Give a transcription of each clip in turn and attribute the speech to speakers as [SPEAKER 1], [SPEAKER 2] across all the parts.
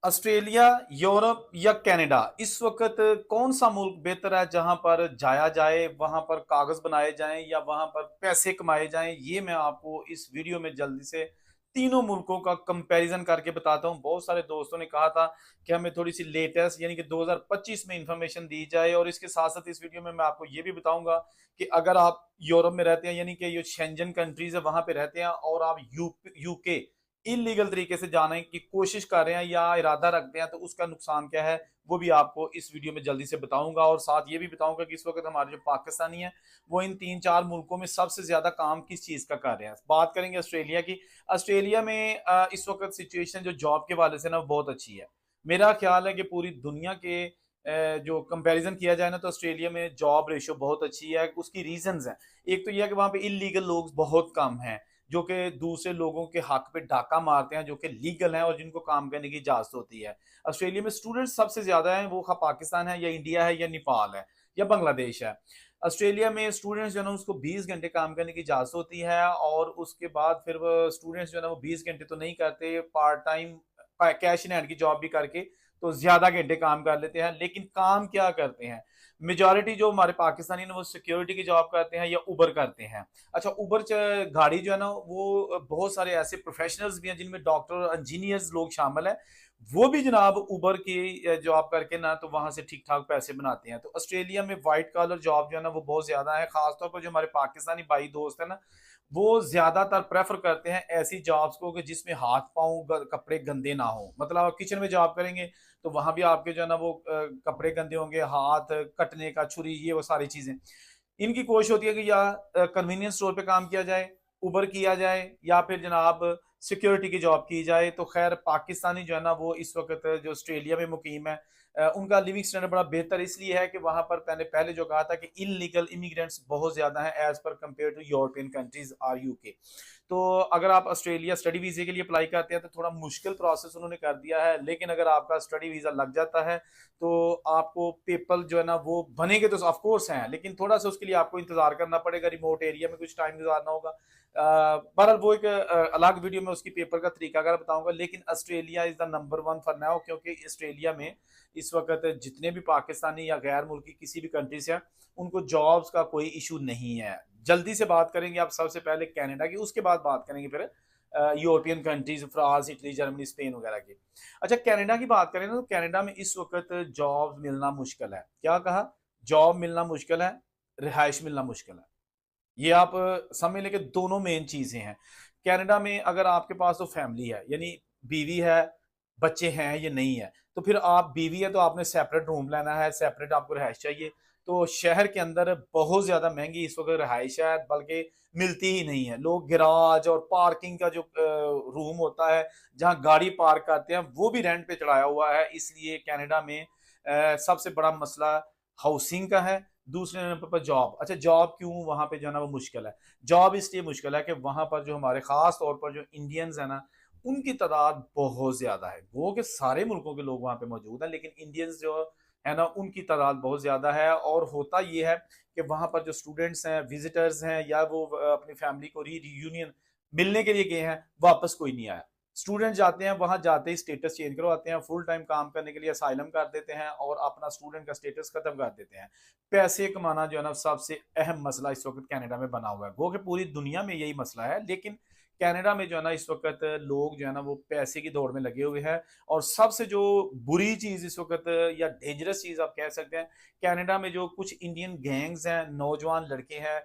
[SPEAKER 1] Australia, Europe या Canada, इस वक्त कौन सा मुल्क बेहतर है जहां पर जाया जाए, वहां पर कागज बनाए जाएं या वहां पर पैसे कमाए जाएं? ये मैं आपको इस वीडियो में जल्दी से तीनों मुल्कों का कंपैरिजन करके बताता हूं। बहुत सारे दोस्तों ने कहा था कि हमें थोड़ी सी लेटेस्ट यानी कि 2025 में इंफॉर्मेशन दी जाए, और इसके साथ साथ इस वीडियो में मैं आपको ये भी बताऊंगा कि अगर आप यूरोप में रहते हैं यानी कि ये शेंजन कंट्रीज है वहां पे रहते हैं, और आप यूके इलीगल तरीके से जाने की कोशिश कर रहे हैं या इरादा रखते हैं, तो उसका नुकसान क्या है वो भी आपको इस वीडियो में जल्दी से बताऊंगा। और साथ ये भी बताऊंगा कि इस वक्त हमारे जो पाकिस्तानी है वो इन तीन चार मुल्कों में सबसे ज्यादा काम किस चीज का कर रहे हैं। बात करेंगे ऑस्ट्रेलिया की। ऑस्ट्रेलिया में इस वक्त सिचुएशन जो जॉब के वाले से ना वो बहुत अच्छी है। मेरा ख्याल है कि पूरी दुनिया के जो कंपैरिजन किया जाए ना, तो ऑस्ट्रेलिया में जॉब रेशियो बहुत अच्छी है। उसकी रीजंस हैं। एक तो यह है कि वहां पे इलीगल लोग बहुत कम हैं जो कि दूसरे लोगों के हक पे डाका मारते हैं, जो कि लीगल हैं और जिनको काम करने की इजाजत होती है। ऑस्ट्रेलिया में स्टूडेंट सबसे ज्यादा हैं, वो पाकिस्तान है या इंडिया है या नेपाल है या बांग्लादेश है। ऑस्ट्रेलिया में स्टूडेंट्स जो है ना उसको 20 घंटे काम करने की इजाजत होती है, और उसके बाद फिर वो स्टूडेंट्स जो है ना वो 20 घंटे तो नहीं करते, part time cash in hand की जॉब भी करके तो ज्यादा घंटे काम कर लेते हैं। लेकिन काम क्या करते हैं? मेजोरिटी जो हमारे पाकिस्तानी ने वो सिक्योरिटी की जॉब करते हैं या उबर करते हैं। अच्छा, उबर गाड़ी जो है ना वो बहुत सारे ऐसे प्रोफेशनल्स भी हैं जिनमें डॉक्टर, इंजीनियर्स लोग शामिल हैं। वो भी जनाब उबर की जॉब करके ना तो वहां से ठीक ठाक पैसे बनाते हैं। तो ऑस्ट्रेलिया में व्हाइट कॉलर जॉब जो है ना वो बहुत ज्यादा है। खासतौर पर जो हमारे पाकिस्तानी भाई दोस्त है ना, वो ज्यादातर प्रेफर करते हैं ऐसी जॉब्स को कि जिसमें हाथ पांव कपड़े गंदे ना हो। मतलब आप किचन में जॉब करेंगे तो वहां भी आपके जो है ना वो कपड़े गंदे होंगे, हाथ कटने का, छुरी, ये वो सारी चीजें। इनकी कोशिश होती है कि या कन्वीनियंस स्टोर पे काम किया जाए, उबर किया जाए, या फिर जनाब सिक्योरिटी की जॉब की जाए। तो खैर पाकिस्तानी जो है ना वो इस वक्त जो ऑस्ट्रेलिया में मुकीम है, उनका लिविंग स्टैंडर्ड बड़ा बेहतर इसलिए है कि वहां पर मैंने पहले जो कहा था कि इलीगल इमिग्रेंट्स बहुत ज्यादा हैं एज पर compare to European countries or UK. तो अगर आप ऑस्ट्रेलिया स्टडी वीजे के लिए अप्लाई करते हैं तो थोड़ा मुश्किल प्रोसेस उन्होंने कर दिया है, लेकिन अगर आपका स्टडी वीजा लग जाता है तो आपको पेपर जो है ना वो बनेंगे तो ऑफ कोर्स हैं, लेकिन थोड़ा सा उसके लिए आपको इंतजार करना पड़ेगा, रिमोट एरिया में कुछ टाइम गुजारना होगा। बहरहाल वो एक अलग वीडियो में उसकी पेपर का तरीका अगर बताऊंगा। लेकिन Australia is the number one for now, क्योंकि ऑस्ट्रेलिया में इस वक्त जितने भी पाकिस्तानी या गैर मुल्की किसी भी कंट्री से हैं उनको जॉब्स का कोई इशू नहीं है। जल्दी से बात करेंगे आप सबसे पहले कनाडा की, उसके बाद बात करेंगे फिर European countries, France, Italy, Germany, Spain वगैरह की। अच्छा, कनाडा की बात करें ना, तो कनाडा में इस वक्त जॉब मिलना मुश्किल है। क्या कहा? जॉब मिलना मुश्किल है, रिहाइश मिलना मुश्किल है। ये आप समझ लें कि दोनों मेन चीजें हैं। कनाडा में अगर आपके पास तो फैमिली है यानी बीवी है, बच्चे हैं, ये नहीं है, तो फिर आप, बीवी है तो आपने सेपरेट रूम लेना है, सेपरेट आपको रहायश चाहिए। तो शहर के अंदर बहुत ज्यादा महंगी इस वक्त रहायश है, बल्कि मिलती ही नहीं है। लोग गिराज और पार्किंग का जो रूम होता है जहां गाड़ी पार्क करते हैं वो भी रेंट पे चढ़ाया हुआ है। इसलिए कनाडा में सबसे बड़ा मसला हाउसिंग का है। दूसरे नंबर पर जॉब। अच्छा, जॉब क्यों वहां पे जो है ना वो मुश्किल है? जॉब इसलिए मुश्किल है कि वहां पर जो हमारे खास तौर पर जो इंडियंस है ना उनकी तादाद बहुत ज्यादा है। वो के सारे मुल्कों के लोग वहां पे मौजूद हैं, लेकिन इंडियंस जो है ना उनकी तादाद बहुत ज्यादा है। और होता ये है कि वहां पर जो स्टूडेंट्स हैं, विजिटर्स हैं, या वो अपनी फैमिली को रीयूनियन मिलने के लिए गए हैं, वापस कोई नहीं आया। स्टूडेंट जाते हैं, वहां जाते ही स्टेटस चेंज करवाते हैं, फुल टाइम काम करने के लिए असाइलम कर देते हैं और अपना स्टूडेंट का स्टेटस खत्म कर देते हैं। पैसे कमाना जो है ना सबसे अहम मसला इस वक्त कनाडा में बना हुआ है। वो कि पूरी दुनिया में यही मसला है, लेकिन कनाडा में जो है ना इस वक्त लोग जो है ना वो पैसे की दौड़ में लगे हुए हैं। और सबसे जो बुरी चीज इस वक्त, या डेंजरस चीज आप कह सकते हैं, कनाडा में जो कुछ इंडियन गैंग्स हैं, नौजवान लड़के हैं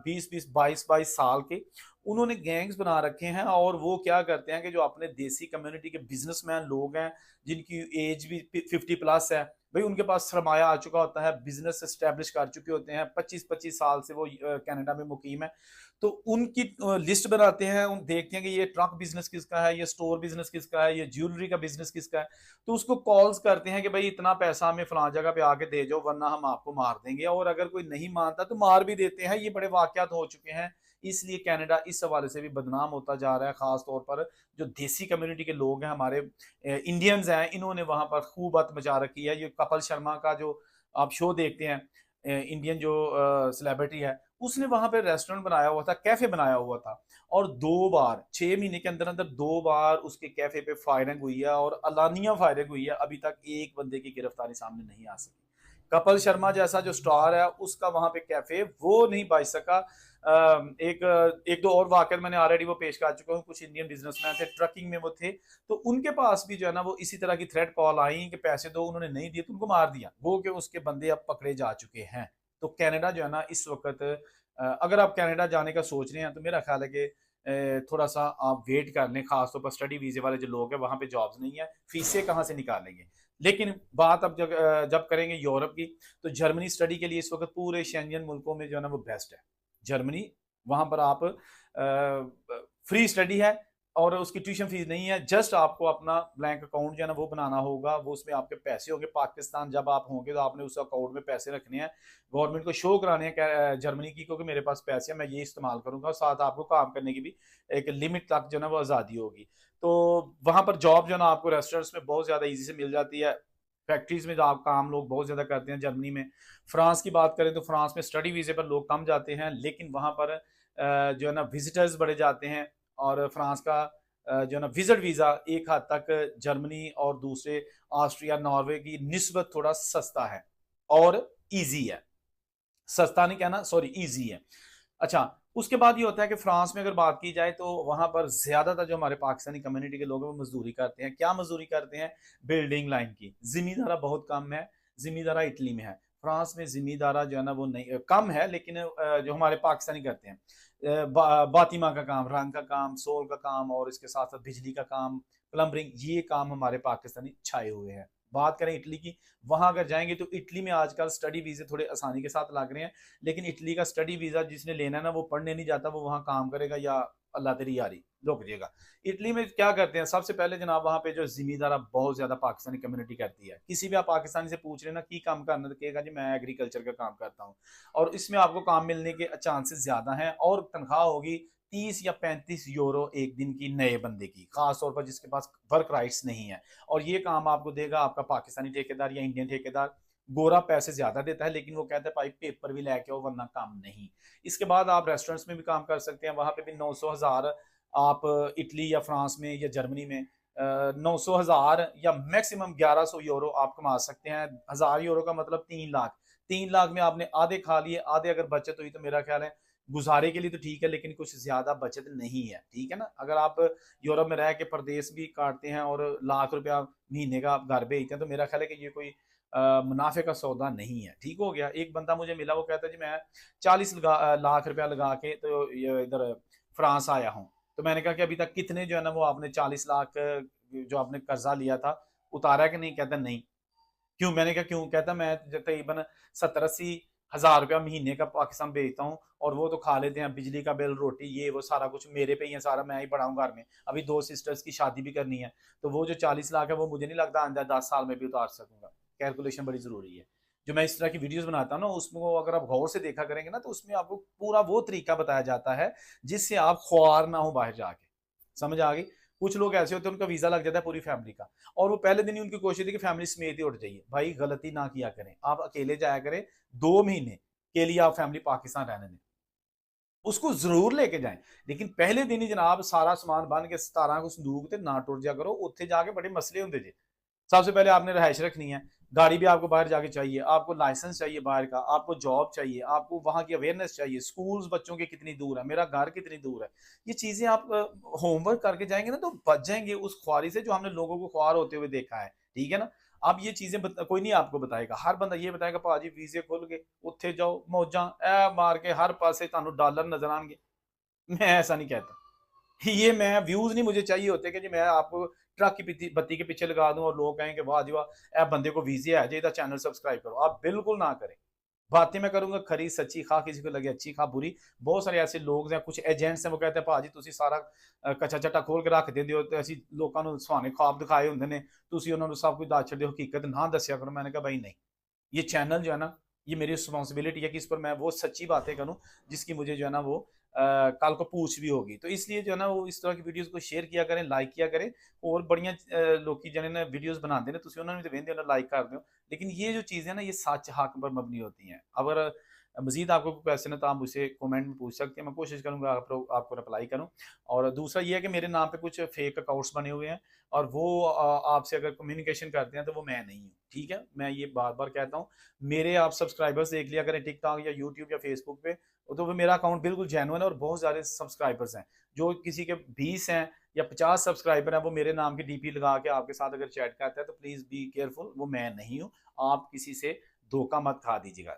[SPEAKER 1] 20-22 साल के, उन्होंने गैंग्स बना रखे हैं। और वो क्या करते हैं कि जो अपने देसी कम्युनिटी के बिजनेसमैन लोग हैं जिनकी एज भी 50 प्लस है, भाई उनके पास सरमाया आ चुका होता है, बिजनेस एस्टेब्लिश कर चुके होते हैं, 25-25 साल से वो कनाडा में मुकीम है। तो उनकी लिस्ट बनाते हैं, उन देखते हैं कि ये ट्रक बिजनेस किसका है, ये स्टोर बिजनेस किसका है, ये ज्वेलरी का बिजनेस किसका है। तो उसको कॉल्स करते हैं कि भाई इतना पैसा हमें फलां जगह पे आके दे जाओ वरना हम आपको मार देंगे। और अगर कोई नहीं मानता तो मार भी देते हैं। ये बड़े वाकयात हो चुके हैं। इसलिए कनाडा इस हवाले से भी बदनाम होता जा रहा है। खास तौर पर जो देसी कम्युनिटी के लोग हैं, हमारे इंडियंस हैं, इन्होंने वहां पर खूब हद मचा रखी है। ये कपिल शर्मा का जो आप शो देखते हैं, इंडियन जो सेलिब्रिटी है, उसने वहां पे रेस्टोरेंट बनाया हुआ था, कैफे बनाया हुआ था, और 2 बार 6 महीने के अंदर अंदर 2 बार उसके कैफे पे फायरिंग हुई है, और अलानिया फायरिंग हुई है। अभी तक एक बंदे की गिरफ्तारी सामने नहीं आ सकी। कपिल शर्मा जैसा जो स्टार है, उसका वहां पे कैफे वो नहीं बच सका। एक दो और वाकया मैंने ऑलरेडी वो पेश कर चुका हूँ। कुछ इंडियन बिजनेसमैन थे, ट्रकिंग में वो थे, तो उनके पास भी जो है ना वो इसी तरह की थ्रेट कॉल आई कि पैसे दो, उन्होंने नहीं दिए तो उनको मार दिया। वो कि उसके बंदे अब पकड़े जा चुके हैं। तो कनाडा जो है ना इस वक्त, अगर आप कनाडा जाने का सोच रहे हैं तो मेरा ख्याल है कि थोड़ा सा आप वेट कर लें। खासतौर पर स्टडी वीजे वाले जो लोग हैं, वहां पे जॉब्स नहीं है, फीसें कहाँ से निकालेंगे। लेकिन बात अब जब करेंगे यूरोप की, तो जर्मनी स्टडी के लिए इस वक्त पूरे शेंजन मुल्कों में जो है ना वो बेस्ट है। जर्मनी, वहां पर आप फ्री स्टडी है, और उसकी ट्यूशन फीस नहीं है। जस्ट आपको अपना ब्लैंक अकाउंट जो है ना वो बनाना होगा, वो उसमें आपके पैसे होंगे। पाकिस्तान जब आप होंगे तो आपने उस अकाउंट में पैसे रखने हैं, गवर्नमेंट को शो कराने हैं जर्मनी की, क्योंकि मेरे पास पैसे हैं, मैं ये इस्तेमाल करूंगा। और साथ आपको काम करने की भी एक लिमिट तक जो है ना वो आज़ादी होगी। तो वहां पर जॉब जो है ना आपको रेस्टोरेंट्स में बहुत ज्यादा इजी से मिल जाती है। फैक्ट्रीज में जो आप काम लोग बहुत ज्यादा करते हैं जर्मनी में। फ्रांस की बात करें तो फ्रांस में स्टडी वीजे पर लोग कम जाते हैं, लेकिन वहां पर जो है ना विजिटर्स बढ़े जाते हैं। और फ्रांस का जो है ना विजिट वीजा एक हद तक जर्मनी और दूसरे ऑस्ट्रिया नॉर्वे की निस्बत थोड़ा सस्ता है और इजी है। सस्ता नहीं कहना, सॉरी, इजी है। अच्छा, उसके बाद ये होता है कि फ्रांस में अगर बात की जाए तो वहां पर ज्यादातर जो हमारे पाकिस्तानी कम्युनिटी के लोग हैं वो मजदूरी करते हैं। क्या मजदूरी करते हैं? बिल्डिंग लाइन की। जिमीदारा बहुत कम है। जिमीदारा इटली में है। फ्रांस में जिमीदारा जो है ना वो नहीं, कम है, लेकिन जो हमारे पाकिस्तानी करते हैं, बातिमा का काम, रंग का काम, सोल का काम, और इसके साथ साथ बिजली का काम, प्लम्बरिंग, ये काम हमारे पाकिस्तानी छाए हुए हैं। बात करें इटली की, वहां अगर जाएंगे तो इटली में आजकल स्टडी वीजे थोड़े आसानी के साथ लग रहे हैं। लेकिन इटली का स्टडी वीजा जिसने लेना है ना, वो पढ़ने नहीं जाता, वो वहां काम करेगा या अल्लाह तेरी यारी, रुक जाएगा। इटली में क्या करते हैं? सबसे पहले जनाब वहां पे जो जिम्मेदार बहुत ज्यादा पाकिस्तानी कम्युनिटी करती है। किसी भी आप पाकिस्तानी से पूछ रहे हैं ना की काम करना, तो कहेगा जी मैं एग्रीकल्चर का काम करता हूँ। और इसमें आपको काम मिलने के चांसेस ज्यादा हैं, और तनख्वाह होगी 30 या 35 यूरो एक दिन की, नए बंदे की, खास तौर पर जिसके पास वर्क राइट्स नहीं है। और ये काम आपको देगा आपका पाकिस्तानी ठेकेदार या इंडियन ठेकेदार। गोरा पैसे ज्यादा देता है, लेकिन वो कहता है भाई पेपर भी लेके आओ वरना काम नहीं। इसके बाद आप रेस्टोरेंट्स में भी काम कर सकते हैं, वहां पे भी 900,000 आप इटली या फ्रांस में या जर्मनी में 900,000 या मैक्सिमम 1100 यूरो आप कमा सकते हैं। 1000 यूरो का मतलब 3 लाख। 3 लाख में आपने आधे खा लिए, आधे अगर बचत हुई तो मेरा ख्याल है गुजारे के लिए तो ठीक है, लेकिन कुछ ज्यादा बचत नहीं है। ठीक है ना? अगर आप यूरोप में रह के परदेश भी काटते हैं और लाख रुपया महीने का आप घर भेजते हैं, तो मेरा ख्याल है कि ये कोई मुनाफे का सौदा नहीं है। ठीक हो गया। एक बंदा मुझे मिला, वो कहता है जी मैं 40 लाख रुपया लगा के तो ये इधर फ्रांस आया हूँ। तो मैंने कहा कि अभी तक कितने जो है ना वो आपने 40 लाख जो आपने कर्जा लिया था उतारा कि नहीं? कहता नहीं। क्यों? मैंने कहा क्यों? कहता मैं तकरीबन 70-80 हज़ार रुपया महीने का पाकिस्तान भेजता हूँ, और वो तो खा लेते हैं, बिजली का बिल, रोटी, ये वो सारा कुछ मेरे पे ही है, सारा मैं ही बढ़ाऊँ घर में। अभी 2 सिस्टर्स की शादी भी करनी है, तो वो जो 40 लाख है वो मुझे नहीं लगता अंदर 10 साल में भी उतार सकूंगा। कैलकुलेशन बड़ी जरूरी है। जो मैं इस तरह की वीडियोस बनाता हूँ ना, उसमें अगर आप गौर से देखा करेंगे ना, तो उसमें आपको पूरा वो तरीका बताया जाता है जिससे आप ख्वार ना हो बाहर जाके। समझ आ गई? कुछ लोग ऐसे होते हैं उनका वीजा लग जाता है पूरी फैमिली का, और वो पहले दिन ही उनकी कोशिश थी कि फैमिली समेत ही उठ जाइए। भाई गलती ना किया करें, आप अकेले जाया करें। 2 महीने के लिए आप फैमिली पाकिस्तान रहने दें, उसको जरूर लेके जाएं, लेकिन पहले दिन ही जनाब सारा सामान बन के 17 को संदूक ते ना टुर जा करो। उत्थे जाके बड़े मसले होंगे जे। सबसे पहले आपने रहायश रखनी है, गाड़ी भी आपको बाहर जाके चाहिए, आपको लाइसेंस चाहिए बाहर का, आपको जॉब चाहिए, आपको वहां की अवेयरनेस चाहिए, स्कूल्स बच्चों के कितनी दूर है, मेरा घर कितनी दूर है। ये चीजें आप होमवर्क करके जाएंगे ना, तो बच जाएंगे उस ख्वारी से जो हमने लोगों को ख्वार होते हुए देखा है। ठीक है ना? अब ये चीजें कोई नहीं आपको बताएगा। हर बंदा ये बताएगा भाजी वीजे खुल गए, उत्थे जाओ, मौजा ए मार के हर पासे ਤੁਹਾਨੂੰ डॉलर नजर आएंगे। मैं ऐसा नहीं कहता। ये मैं व्यूज नहीं मुझे चाहिए होते कि जी मैं आपको ट्रक की बत्ती के पीछे लगा दूं और लोग कहें कि वाह जी वाह ए बंदे को वीजे है जी, चैनल सब्सक्राइब करो। आप बिल्कुल ना करें। बातें मैं करूंगा खरी सच्ची, खा किसी को लगे अच्छी खा बुरी। बहुत सारे ऐसे लोग हैं, कुछ एजेंट्स हैं, वो कहते हैं भाजी ਤੁਸੀਂ ਸਾਰਾ कच्चा चट्टा खोल के रख ਦਿੰਦੇ ਹੋ ਤੇ ਅਸੀਂ ਲੋਕਾਂ ਨੂੰ ਸੁਹਾਣੇ ख्वाब दिखाए ਹੁੰਦੇ ਨੇ, ਤੁਸੀਂ ਉਹਨਾਂ ਨੂੰ सब कुछ ਦੱਸ ਛੱਡਦੇ ਹੋ, हकीकत ना दसिया करो। मैंने कहा भाई नहीं, ये चैनल जो है ना, ये मेरी रिस्पॉन्सिबिलिटी है कि इस पर मैं वो सच्ची बातें करूं जिसकी मुझे जो है ना वो कल को पूछ भी होगी। तो इसलिए जो है ना वो इस तरह की वीडियोस को शेयर किया करें, लाइक किया करें। और बड़ियां लोग जिन्हें ना वीडियोस बनाते हैं तुम उन्होंने तो वेंदे लाइक कर दो, लेकिन ये जो चीज़ें ना ये सच हक पर मबनी होती हैं। अगर मजीद आपको कोई क्वेश्चन है तो आप मुझसे कमेंट में पूछ सकते हैं, मैं कोशिश करूंगा आपको रिप्लाई करूं। और दूसरा ये है कि मेरे नाम पे कुछ फेक अकाउंट्स बने हुए हैं और वो आपसे अगर कम्युनिकेशन करते हैं तो वो मैं नहीं हूँ, ठीक है, मैं ये बार बार कहता हूँ। मेरे आप सब्सक्राइबर्स देख लिया करें टिकटॉक या यूट्यूब या फेसबुक पे, तो वो मेरा अकाउंट बिल्कुल जेन्युइन है और बहुत सारे सब्सक्राइबर्स हैं। जो किसी के 20 हैं या 50 सब्सक्राइबर हैं वो मेरे नाम की डीपी लगा के आपके साथ अगर चैट करता है तो प्लीज बी केयरफुल, वो मैं नहीं हूँ। आप किसी से धोखा मत खा दीजिएगा।